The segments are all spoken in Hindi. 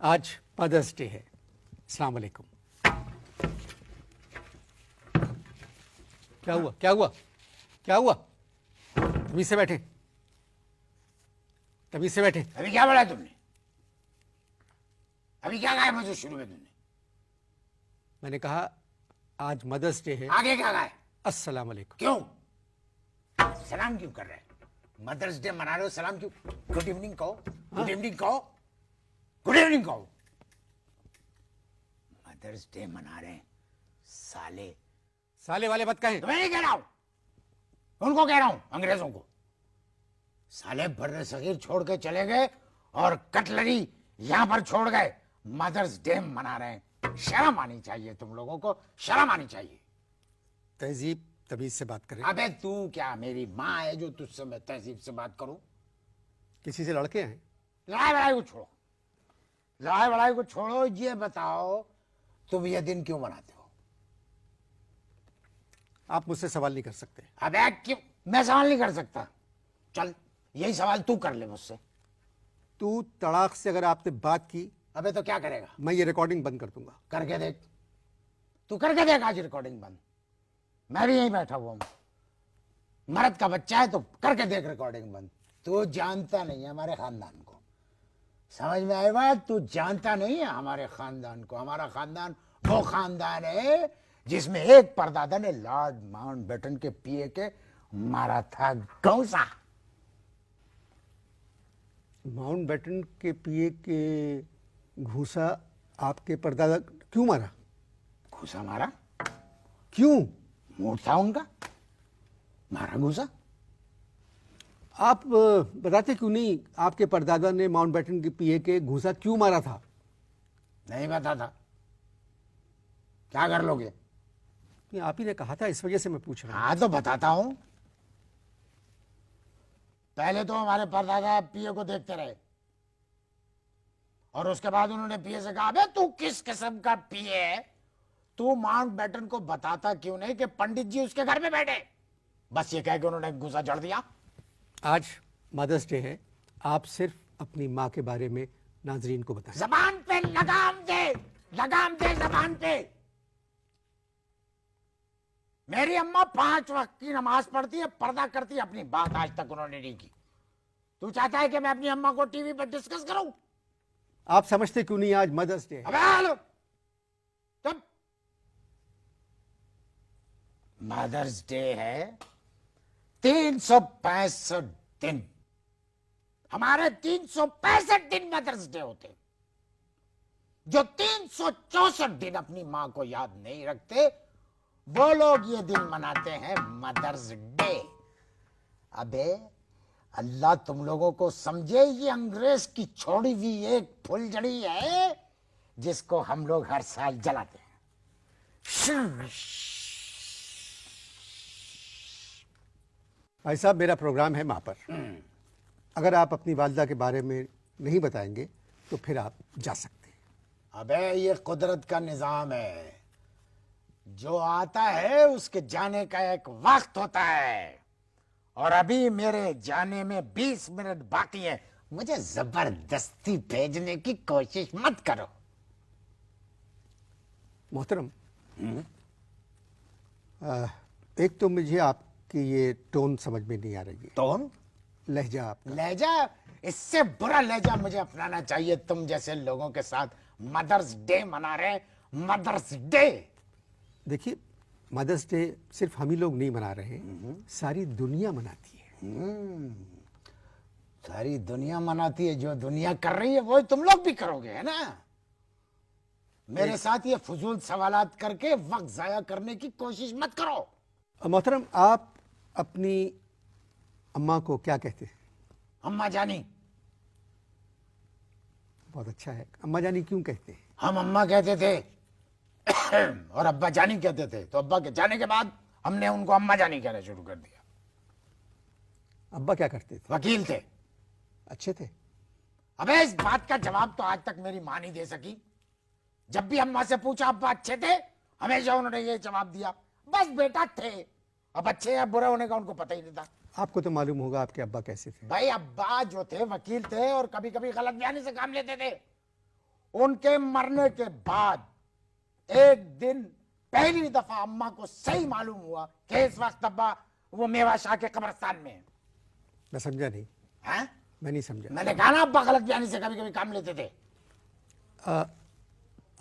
आज मदर्स डे है। अस्सलाम वालेकुम। क्या हुआ क्या हुआ क्या हुआ? तमीज से बैठे, तमीज से बैठे। अभी क्या बोला तुमने? अभी क्या कहा मुझे शुरू में तुमने? मैंने कहा आज मदर्स डे है। आगे क्या कहा? अस्सलाम वालेकुम। क्यों सलाम क्यों कर रहे हैं? मदर्स डे मना रहे हो, सलाम क्यों? गुड इवनिंग कहो, गुड इवनिंग कहो, गुड इवनिंग कहो। मदर्स डे मना रहे हैं साले। साले वाले मत कहें। तुम्हें नहीं कह रहा हूं, उनको कह रहा हूं, अंग्रेजों को। साले बर्रे सगीर छोड़ के चले गए और कटलरी यहां पर छोड़ गए। मदर्स डे मना रहे हैं। शर्म आनी चाहिए तुम लोगों को, शर्म आनी चाहिए। तहजीब तमीज से बात करें। अबे तू क्या मेरी माँ है जो तुझसे मैं तहजीब से बात करूं? किसी से लड़के हैं? लड़ाई बड़ाई को छोड़ो, लड़ाई बड़ाई को छोड़ो। ये बताओ तुम ये दिन क्यों मनाते हो? आप मुझसे सवाल नहीं कर सकते। अबे क्यों? मैं सवाल नहीं कर सकता। चल यही सवाल तू कर ले मुझसे। तू तड़ाक से अगर आपने बात की, अबे तो क्या करेगा? मैं ये रिकॉर्डिंग बंद कर दूंगा। करके देख, तू करके देख आज रिकॉर्डिंग बंद। मैं भी यहीं बैठा हुआ हूं। मर्द का बच्चा है तो करके देख रिकॉर्डिंग बंद। तू जानता नहीं है हमारे खानदान को, समझ में आए बात? तू जानता नहीं है हमारे खानदान को। हमारा खानदान वो खानदान है जिसमें एक परदादा ने लॉर्ड माउंटबेटन के पिए के मारा था गौसा। माउंटबेटन के पिए के घूसा आपके परदादा क्यों मारा? घूसा मारा? क्यों? मूड था उनका, मारा घूसा। आप बताते क्यों नहीं आपके परदादा ने माउंटबेटन के पिए के घूसा क्यों मारा था? नहीं पता था। क्या कर लोगे? ये आप ही ने कहा था, इस वजह से मैं पूछ रहा हूं। हाँ तो बताता हूं। पहले तो हमारे परदादा पिए को देखते रहे और उसके बाद उन्होंने पिए से कहा, अबे तू किस किस्म का पिए है? तू माउंटबेटन को बताता क्यों नहीं कि पंडित जी उसके घर में बैठे? बस ये कह के उन्होंने घूसा जड़ दिया। आज मदर्स डे है, आप सिर्फ अपनी माँ के बारे में नाजरीन को बताएं। जबान पे लगाम दे, लगाम दे जबान पे। मेरी अम्मा 5 वक्त की नमाज पढ़ती है, पर्दा करती है। अपनी बात आज तक उन्होंने नहीं की। तू चाहता है कि मैं अपनी अम्मा को टीवी पर डिस्कस करूं? आप समझते क्यों नहीं आज मदर्स डे है? अबे हेलो, तब मदर्स डे है 365 दिन। हमारे 365 दिन मदर्स डे होते। जो 364 दिन अपनी मां को याद नहीं रखते वो लोग ये दिन मनाते हैं मदर्स डे। अबे अल्लाह तुम लोगों को समझे, ये अंग्रेज की छोड़ी हुई एक फुलझड़ी है जिसको हम लोग हर साल जलाते हैं। भाई साहब, मेरा प्रोग्राम है माँ पर। अगर आप अपनी वालदा के बारे में नहीं बताएंगे तो फिर आप जा सकते हैं। अबे ये कुदरत का निजाम है, जो आता है उसके जाने का एक वक्त होता है और अभी मेरे जाने में 20 मिनट बाकी है। मुझे जबरदस्ती भेजने की कोशिश मत करो। मोहतरम, एक तो मुझे आपकी ये टोन समझ में नहीं आ रही है। टोन? लहजा आपका। लहजा? इससे बुरा लहजा मुझे अपनाना चाहिए तुम जैसे लोगों के साथ। मदर्स डे मना रहे, मदर्स डे। देखिए, मदर्स डे सिर्फ हम ही लोग नहीं मना रहे, सारी दुनिया मनाती है। सारी दुनिया मनाती है। जो दुनिया कर रही है वो तुम लोग भी करोगे, है ना? मेरे साथ ये फजूल सवालात करके वक्त जाया करने की कोशिश मत करो। मोहतरम, आप अपनी अम्मा को क्या कहते हैं? अम्मा जानी। बहुत अच्छा है। अम्मा जानी क्यों कहते हैं? हम अम्मा कहते थे और अब्बा जानी कहते थे, तो अब्बा के जाने के बाद हमने उनको अम्मा जानी कहना शुरू कर दिया। अब्बा क्या करते थे? वकील थे। अच्छे थे? अबे इस बात का जवाब तो आज तक मेरी मां नहीं दे सकी। जब भी अम्मा से पूछा अब्बा अच्छे थे, हमेशा उन्होंने ये जवाब दिया, बस बेटा थे। अब अच्छे या बुरे होने का उनको पता ही नहीं था। आपको तो मालूम होगा आपके अब्बा कैसे थे। भाई अब्बा जो थे वकील थे और कभी कभी गलत बयानी से काम लेते थे। उनके मरने के बाद एक दिन पहली दफा अम्मा को सही मालूम हुआ कि इस वक्त अब्बा वो मेवा शाह के कब्रिस्तान में है। मैं समझा नहीं। हैं? मैं नहीं समझा। मैंने कहा ना अब्बा गलत बयानी से कभी कभी काम लेते थे।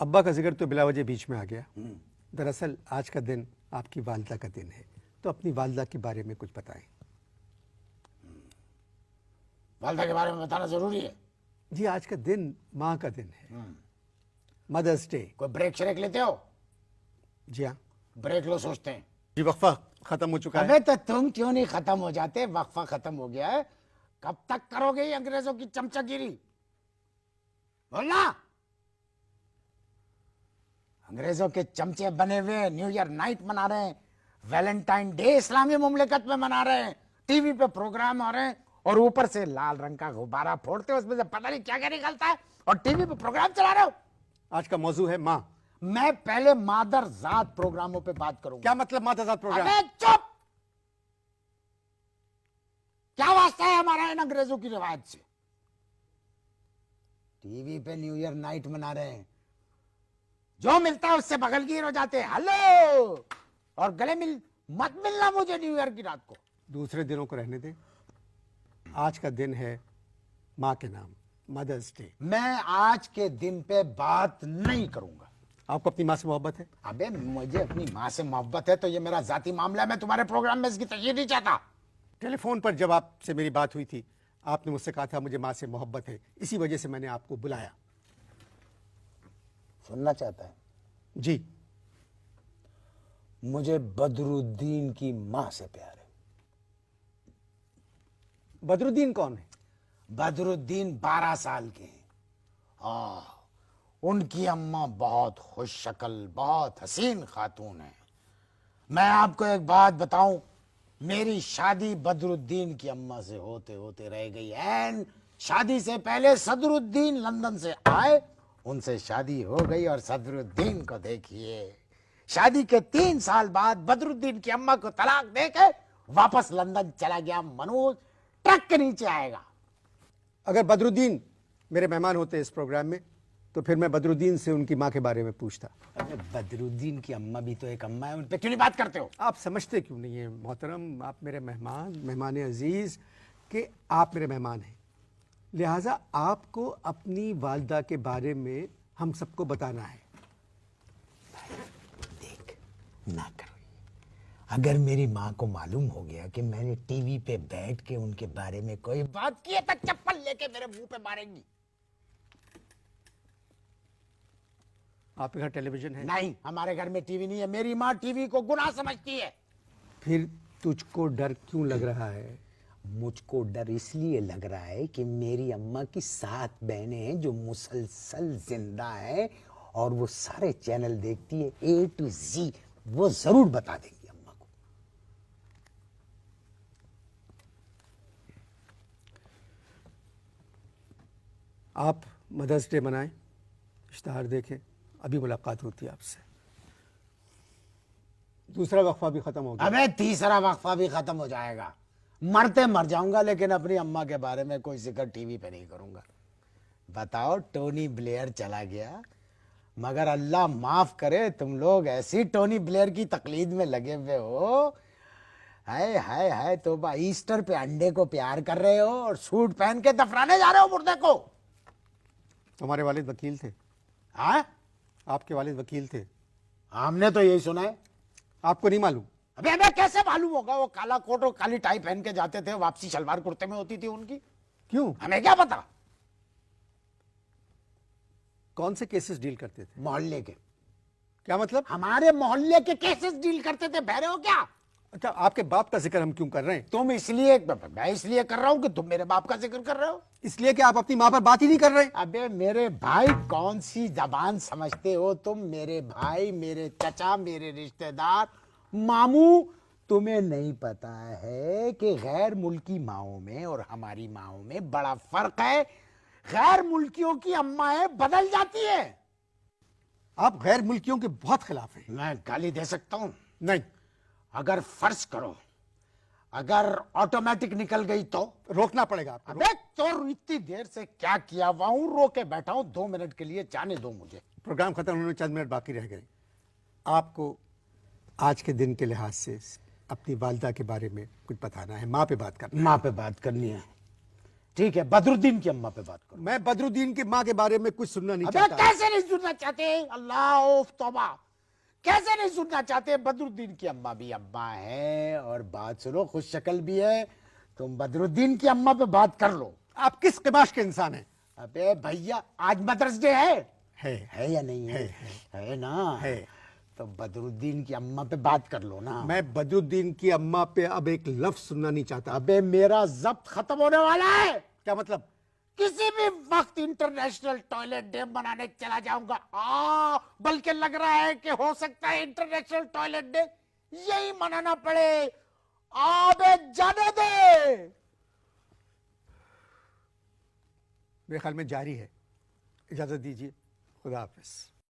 अब्बा का जिक्र तो बिला वजह बीच में आ गया। दरअसल आज का दिन आपकी वालदा का दिन है, तो अपनी वालदा के बारे में कुछ बताएं। वालदा के बारे में बताना जरूरी है। जी, आज का दिन माँ का दिन है, मदर्स डे। कोई ब्रेक श्रेक लेते हो? जी हाँ। ब्रेक लो सोचते हैं। जी, वक्फा खत्म हो चुका है। अबे तो तुम क्यों नहीं खत्म हो जाते? वक्फा खत्म हो गया है, कब तक करोगे ये अंग्रेजों की चमचागिरी? बोलना। अंग्रेजों के चमचे बने हुए न्यू ईयर नाइट मना रहे हैं, वैलेंटाइन डे इस्लामी मुमलिकत में मना रहे हैं, टीवी पे प्रोग्राम आ रहे हैं और ऊपर से लाल रंग का गुब्बारा फोड़ते हो, उसमें से पता नहीं क्या क्या निकलता है और टीवी पे प्रोग्राम चला रहे हो। आज का मौजू है माँ। मैं पहले मादर जात प्रोग्रामों पे बात करूंगा। क्या मतलब मादरजात प्रोग्राम? अबे चुप! क्या वास्ता है हमारा इन अंग्रेजों की रिवायत से? टीवी पे न्यू ईयर नाइट मना रहे हैं, जो मिलता है उससे बगलगीर हो जाते हैं, हेलो, और गले मत मिलना मुझे न्यू ईयर की रात को। दूसरे दिनों को रहने दें। आज का दिन है माँ के नाम, मदर्स डे। मैं आज के दिन पे बात नहीं करूंगा। आपको अपनी माँ से मोहब्बत है? अबे मुझे अपनी माँ से मोहब्बत है तो ये मेरा जाती मामला है, मैं तुम्हारे प्रोग्राम में इसकी तशरीह नहीं चाहता। टेलीफोन पर जब आपसे मेरी बात हुई थी, आपने मुझसे कहा था मुझे माँ से मोहब्बत है, इसी वजह से मैंने आपको बुलाया। सुनना चाहता है? जी। मुझे बदरुद्दीन की माँ से प्यार है। बदरुद्दीन कौन है? बदरुद्दीन 12 साल के हैं। उनकी अम्मा बहुत खुश शक्ल, बहुत हसीन खातून है। मैं आपको एक बात बताऊं, मेरी शादी बदरुद्दीन की अम्मा से होते होते रह गई। एंड शादी से पहले सदरुद्दीन लंदन से आए, उनसे शादी हो गई और सदरुद्दीन को देखिए, शादी के 3 साल बाद बदरुद्दीन की अम्मा को तलाक देके वापस लंदन चला गया। मनोज ट्रक के नीचे आएगा। अगर बदरुद्दीन मेरे मेहमान होते इस प्रोग्राम में, तो फिर मैं बदरुद्दीन से उनकी माँ के बारे में पूछता। अरे बदरुद्दीन की अम्मा भी तो एक अम्मा है, उन पे क्यों नहीं बात करते हो? आप समझते क्यों नहीं है मोहतरम, आप मेरे मेहमान अजीज के आप मेरे मेहमान हैं, लिहाजा आपको अपनी वालदा के बारे में हम सबको बताना है। देख, ना करो ये। अगर मेरी माँ को मालूम हो गया कि मैंने टीवी पे बैठ के उनके बारे में कोई बात की है तो चप्पल लेके मेरे मुंह पे मारेंगी। आपके घर टेलीविजन है? नहीं, हमारे घर में टीवी नहीं है। मेरी माँ टीवी को गुनाह समझती है। फिर तुझको डर क्यों लग रहा है? मुझको डर इसलिए लग रहा है कि मेरी अम्मा की 7 बहनें हैं जो मुसलसल जिंदा हैं और वो सारे चैनल देखती है, A to Z। वो जरूर बता देंगी अम्मा को। आप मदर्स डे मनाएं, इश्तहार देखें, अभी मुलाकात होती है आपसे। दूसरा वक्फा भी खत्म हो गया। अबे तीसरा वक्फा भी खत्म हो जाएगा। मरते मर जाऊंगा लेकिन अपनी अम्मा के बारे में कोई जिक्र टीवी पे नहीं करूंगा। बताओ, टोनी ब्लेयर चला गया, मगर अल्लाह माफ करे तुम लोग ऐसी टोनी ब्लेयर की तकलीद में लगे हुए हो। हाय हाय हाय तौबा, ईस्टर पे अंडे को प्यार कर रहे हो और सूट पहन के दफनाने जा रहे हो मुर्दे को। हमारे वालिद वकील थे। हाँ, आपके वालिद वकील थे। हमने तो यही सुना है। आपको नहीं मालूम? अबे अबे कैसे मालूम होगा? वो काला कोट और काली टाई पहन के जाते थे, वापसी शलवार कुर्ते में होती थी उनकी। क्यों? हमें क्या पता? कौन से केसेस डील करते थे? मोहल्ले के। क्या मतलब? हमारे मोहल्ले के केसेस डील करते थे। बहरे हो क्या? अच्छा, आपके बाप का जिक्र हम क्यों कर रहे हैं? तुम इसलिए, मैं इसलिए कर रहा हूं कि तुम मेरे बाप का जिक्र कर रहे हो। इसलिए कि आप अपनी माँ पर बात ही नहीं कर रहे। अबे मेरे भाई, कौन सी जबान समझते हो तुम? मेरे भाई, मेरे चचा, मेरे रिश्तेदार, मामू। तुम्हें नहीं पता है कि गैर मुल्की माओं में और हमारी माओं में बड़ा फर्क है। गैर मुल्कियों की अम्माएं बदल जाती है। आप गैर मुल्कियों के बहुत खिलाफ हैं। मैं गाली दे सकता हूं? नहीं। अगर फर्ज करो अगर ऑटोमेटिक निकल गई तो रोकना पड़ेगा आपको। अबे तो इतनी देर से क्या किया हुआ हूं, रो के बैठा हूं, 2 मिनट के लिए जाने दो मुझे। प्रोग्राम खत्म होने में चंद मिनट बाकी रह गए। आपको आज के दिन के लिहाज से अपनी वालदा के बारे में कुछ बताना है, माँ पे बात करना माँ पे बात करनी है, ठीक है, बदरुद्दीन की अम्मा पे बात करो। है। मैं बदरुद्दीन की माँ के बारे में कुछ सुनना नहीं अबे चाहता। कैसे नहीं सुनना चाहते, अल्लाह तौबा, कैसे नहीं सुनना चाहते? बदरुद्दीन की अम्मा भी अम्मा है, और बात सुनो, खुश शक्ल भी है। तुम बदरुद्दीन की अम्मा पे बात कर लो। आप किस किमाश के इंसान हैं? अबे भैया, आज मदर्स डे है है या नहीं है? है ना? है। तो बदरुद्दीन की अम्मा पे बात कर लो ना। मैं बदरुद्दीन की अम्मा पे अब एक लफ्ज सुनना नहीं चाहता। अबे मेरा जब्त खत्म होने वाला है, क्या मतलब? किसी भी वक्त इंटरनेशनल टॉयलेट डे मनाने चला जाऊंगा। बल्कि लग रहा है कि हो सकता है इंटरनेशनल टॉयलेट डे यही मनाना पड़े। अबे जाने दे। मेरे ख्याल में जारी है। इजाजत दीजिए, खुदा हाफिज।